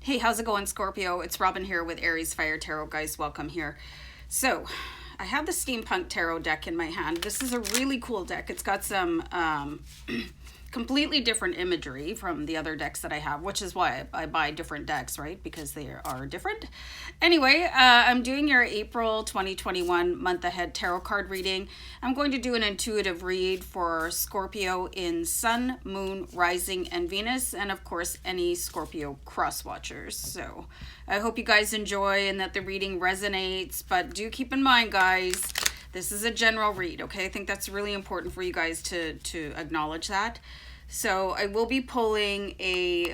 Hey, how's it going, Scorpio? It's Robin here with AriesFireTarot, guys. Welcome here. So, I have the Steampunk Tarot deck in my hand. This is a really cool deck. It's got some completely different imagery from the other decks that I have, which is why I buy different decks, right? Because they are different. Anyway, I'm doing your April 2021 month ahead tarot card reading. I'm going to do an intuitive read for Scorpio in Sun, Moon, Rising, and Venus, and of course, any Scorpio cross watchers. So I hope you guys enjoy and that the reading resonates, but do keep in mind, guys, this is a general read, okay? I think that's really important for you guys to acknowledge that. So I will be pulling a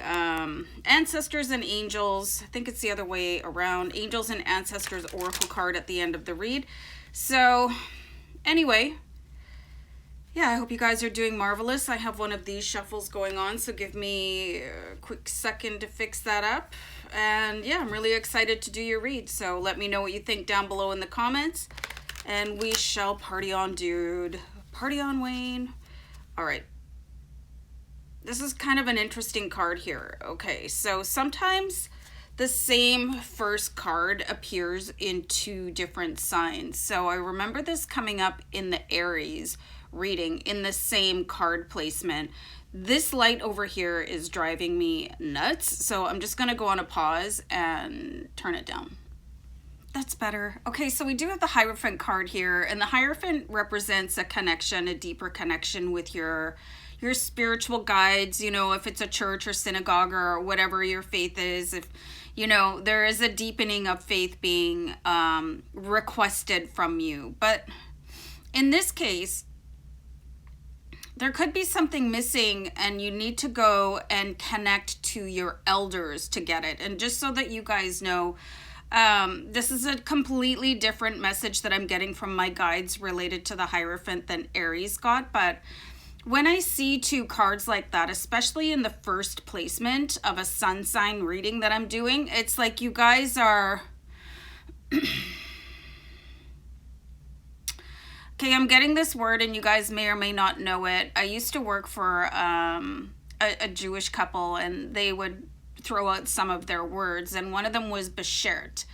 Ancestors and Angels. I think it's the other way around. Angels and Ancestors Oracle card at the end of the read. So anyway, yeah, I hope you guys are doing marvelous. I have one of these shuffles going on, so give me a quick second to fix that up. And yeah, I'm really excited to do your read. So let me know what you think down below in the comments. And we shall party on, dude. Party on, Wayne. All right. This is kind of an interesting card here. Okay, so sometimes the same first card appears in two different signs. So I remember this coming up in the Aries reading in the same card placement. This light over here is driving me nuts. So I'm just going to go on a pause and turn it down. That's better. Okay, so we do have the Hierophant card here, and the Hierophant represents a connection, a deeper connection with your spiritual guides, you know, if it's a church or synagogue or whatever your faith is. If, you know, there is a deepening of faith being requested from you. But in this case, there could be something missing and you need to go and connect to your elders to get it. And just so that you guys know, this is a completely different message that I'm getting from my guides related to the Hierophant than Aries got. But when I see two cards like that, especially in the first placement of a sun sign reading that I'm doing, it's like you guys are... Okay, I'm getting this word and you guys may or may not know it. I used to work for a Jewish couple, and they would throw out some of their words, and one of them was beshert.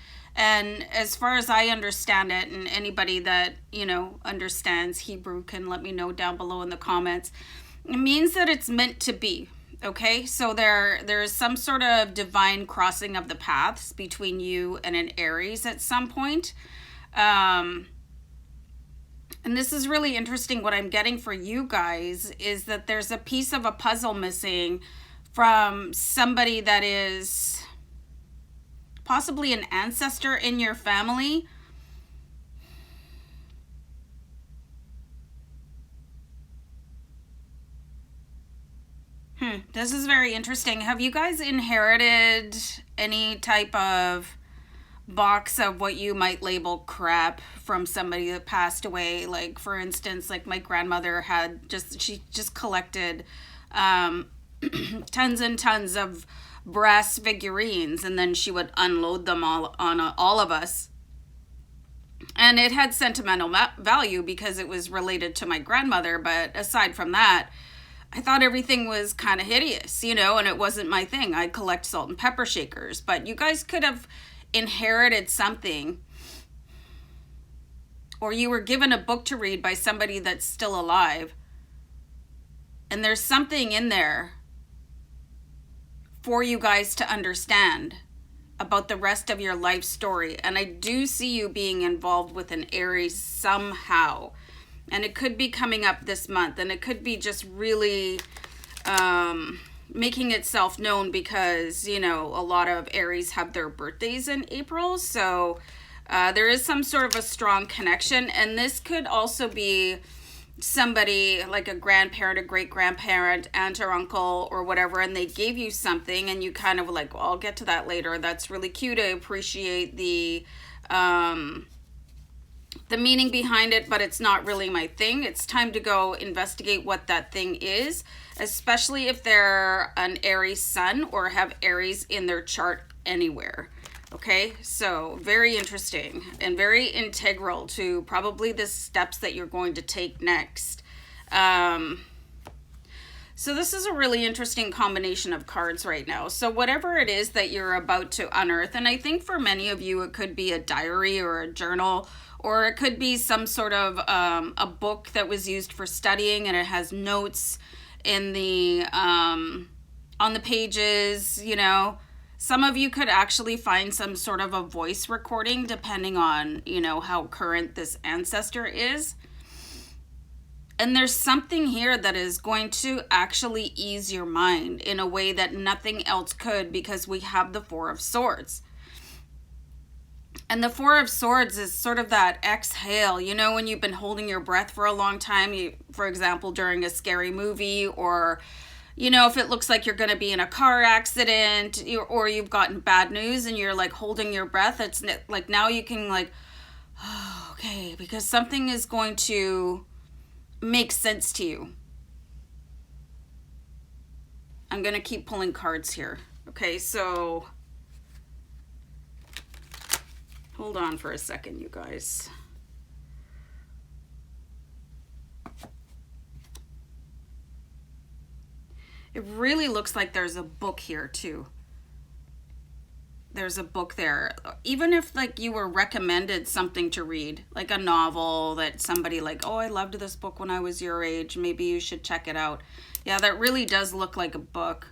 And as far as I understand it, and anybody that, you know, understands Hebrew can let me know down below in the comments, it means that it's meant to be. Okay, so there is some sort of divine crossing of the paths between you and an Aries at some point. And this is really interesting. What I'm getting for you guys is that there's a piece of a puzzle missing from somebody that is possibly an ancestor in your family. This is very interesting. Have you guys inherited any type of box of what you might label crap from somebody that passed away? Like, for instance, like my grandmother had she just collected tons and tons of brass figurines, and then she would unload them all on all of us. And it had sentimental value because it was related to my grandmother, but aside from that, I thought everything was kind of hideous, you know, and it wasn't my thing. I collect salt and pepper shakers, but you guys could have inherited something, or you were given a book to read by somebody that's still alive, and there's something in there for you guys to understand about the rest of your life story. And I do see you being involved with an Aries somehow, and it could be coming up this month, and it could be just really making itself known because, you know, a lot of Aries have their birthdays in April. So there is some sort of a strong connection, and this could also be somebody like a grandparent, a great-grandparent, aunt or uncle or whatever, and they gave you something and you kind of like, well, I'll get to that later. That's really cute. I appreciate the meaning behind it, but it's not really my thing. It's time to go investigate what that thing is, especially if they're an Aries sun or have Aries in their chart anywhere. Okay, so very interesting and very integral to probably the steps that you're going to take next. So this is a really interesting combination of cards right now. So whatever it is that you're about to unearth, and I think for many of you it could be a diary or a journal, or it could be some sort of a book that was used for studying and it has notes in the on the pages, you know. Some of you could actually find some sort of a voice recording depending on, you know, how current this ancestor is. And there's something here that is going to actually ease your mind in a way that nothing else could, because we have the Four of Swords. And the Four of Swords is sort of that exhale, you know, when you've been holding your breath for a long time, for example, during a scary movie, or, you know, if it looks like you're going to be in a car accident, or you've gotten bad news and you're like holding your breath. It's like now you can like, oh, okay, because something is going to make sense to you. I'm going to keep pulling cards here. Okay, so hold on for a second, you guys. It really looks like there's a book here too. There's a book there. Even if like you were recommended something to read, like a novel that somebody like, oh, I loved this book when I was your age, maybe you should check it out. Yeah, that really does look like a book.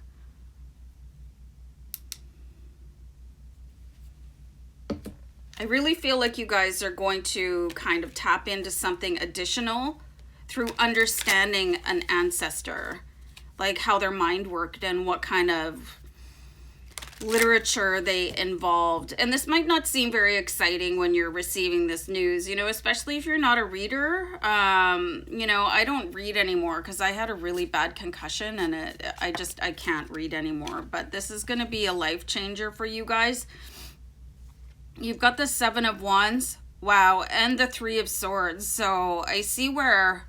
I really feel like you guys are going to kind of tap into something additional through understanding an ancestor, like how their mind worked and what kind of literature they involved. And this might not seem very exciting when you're receiving this news, you know, especially if you're not a reader. You know, I don't read anymore because I had a really bad concussion and I can't read anymore. But this is going to be a life changer for you guys. You've got the Seven of Wands, wow, and the Three of Swords. So I see where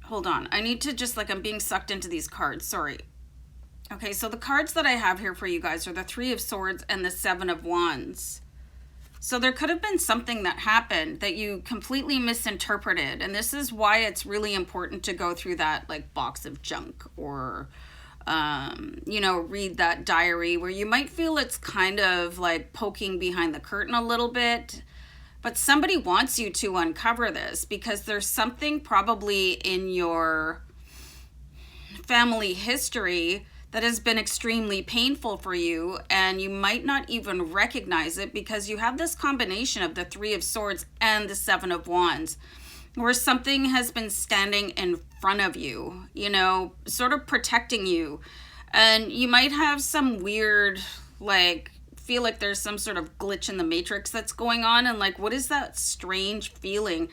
hold on, I need to just, like, I'm being sucked into these cards, sorry. Okay, so the cards that I have here for you guys are the Three of Swords and the Seven of Wands. So there could have been something that happened that you completely misinterpreted. And this is why it's really important to go through that, like, box of junk, or, you know, read that diary where you might feel it's kind of like poking behind the curtain a little bit. But somebody wants you to uncover this because there's something probably in your family history that has been extremely painful for you, and you might not even recognize it because you have this combination of the Three of Swords and the Seven of Wands, where something has been standing in front of you, you know, sort of protecting you. And you might have some weird, like, feel like there's some sort of glitch in the matrix that's going on, and like, what is that strange feeling?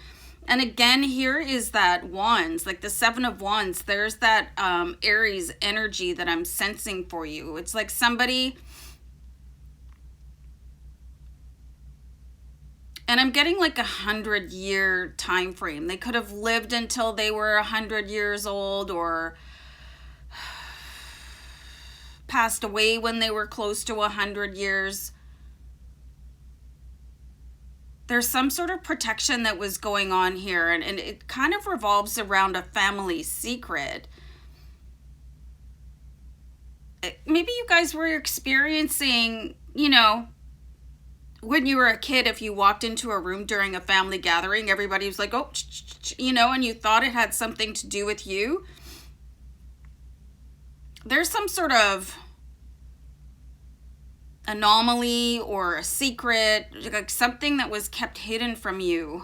And again, here is that Wands, like the Seven of Wands. There's that Aries energy that I'm sensing for you. It's like somebody, and I'm getting like 100-year time frame. They could have lived until they were 100 years old, or passed away when they were close to 100 years. There's some sort of protection that was going on here, and it kind of revolves around a family secret. Maybe you guys were experiencing, you know, when you were a kid, if you walked into a room during a family gathering, everybody was like, oh, you know, and you thought it had something to do with you. There's some sort of anomaly or a secret, like something that was kept hidden from you,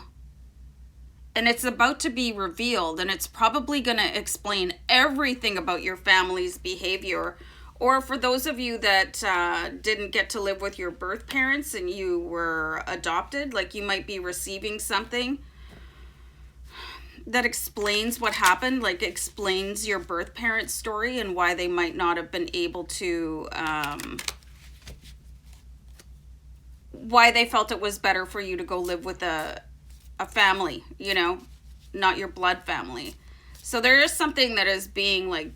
and it's about to be revealed, and it's probably going to explain everything about your family's behavior. Or for those of you that didn't get to live with your birth parents and you were adopted, like you might be receiving something that explains what happened, like explains your birth parents' story and why they might not have been able to why they felt it was better for you to go live with a family, you know, not your blood family. So there is something that is being like,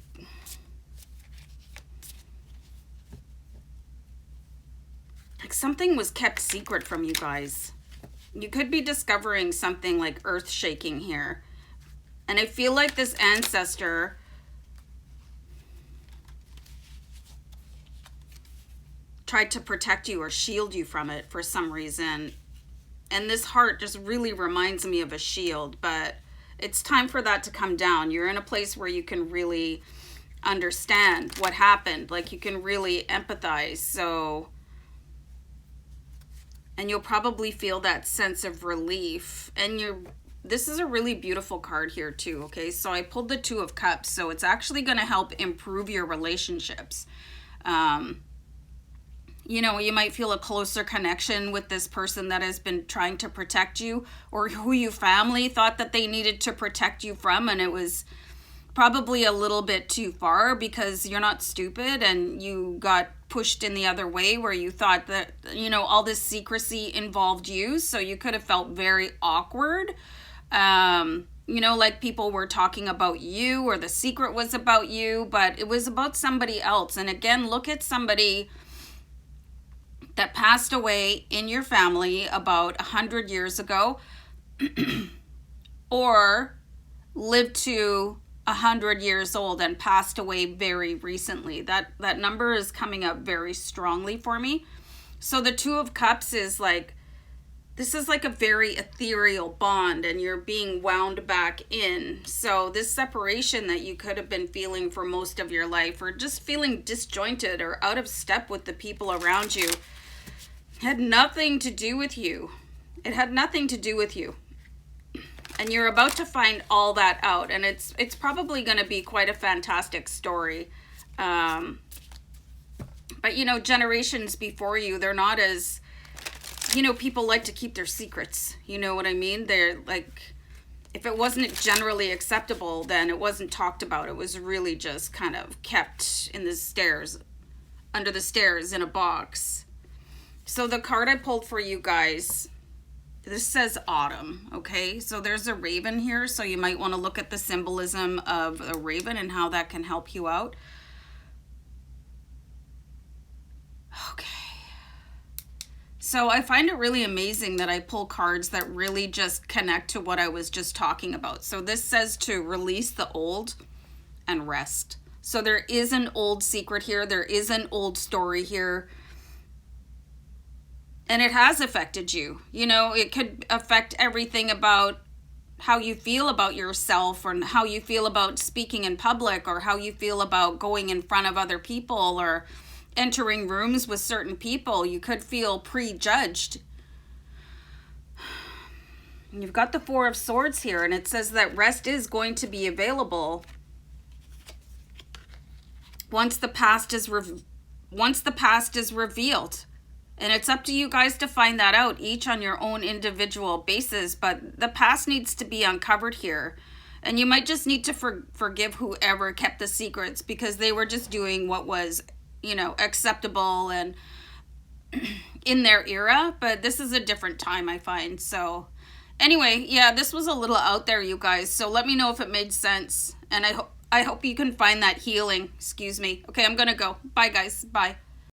like something was kept secret from you guys. You could be discovering something like earth-shaking here. And I feel like this ancestor tried to protect you or shield you from it for some reason. And this heart just really reminds me of a shield, but it's time for that to come down. You're in a place where you can really understand what happened. Like, you can really empathize. So, and you'll probably feel that sense of relief. And this is a really beautiful card here too, okay? So I pulled the Two of Cups, so it's actually going to help improve your relationships. You know, you might feel a closer connection with this person that has been trying to protect you, or who your family thought that they needed to protect you from, and it was probably a little bit too far because you're not stupid and you got pushed in the other way where you thought that, you know, all this secrecy involved you, so you could have felt very awkward. You know, like people were talking about you, or the secret was about you, but it was about somebody else. And again, look at somebody that passed away in your family about 100 years ago, or lived to 100 years old and passed away very recently. That number is coming up very strongly for me. So the Two of Cups is like, this is like a very ethereal bond, and you're being wound back in. So this separation that you could have been feeling for most of your life, or just feeling disjointed or out of step with the people around you, had nothing to do with you. It had nothing to do with you. And you're about to find all that out. And it's probably going to be quite a fantastic story. But, you know, generations before you, they're not as, you know, people like to keep their secrets. You know what I mean? They're like, if it wasn't generally acceptable, then it wasn't talked about. It was really just kind of kept in the stairs, under the stairs in a box. So the card I pulled for you guys, this says autumn, okay? So there's a raven here, so you might want to look at the symbolism of a raven and how that can help you out. Okay. So I find it really amazing that I pull cards that really just connect to what I was just talking about. So this says to release the old and rest. So there is an old secret here. There is an old story here. And it has affected you. You know, it could affect everything about how you feel about yourself, or how you feel about speaking in public, or how you feel about going in front of other people, or entering rooms with certain people. You could feel prejudged. You've got the Four of Swords here, and it says that rest is going to be available once the past is revealed. And it's up to you guys to find that out, each on your own individual basis. But the past needs to be uncovered here. And you might just need to forgive whoever kept the secrets, because they were just doing what was, you know, acceptable and in their era. But this is a different time, I find. So anyway, yeah, this was a little out there, you guys. So let me know if it made sense. And I hope you can find that healing. Excuse me. Okay, I'm going to go. Bye, guys. Bye.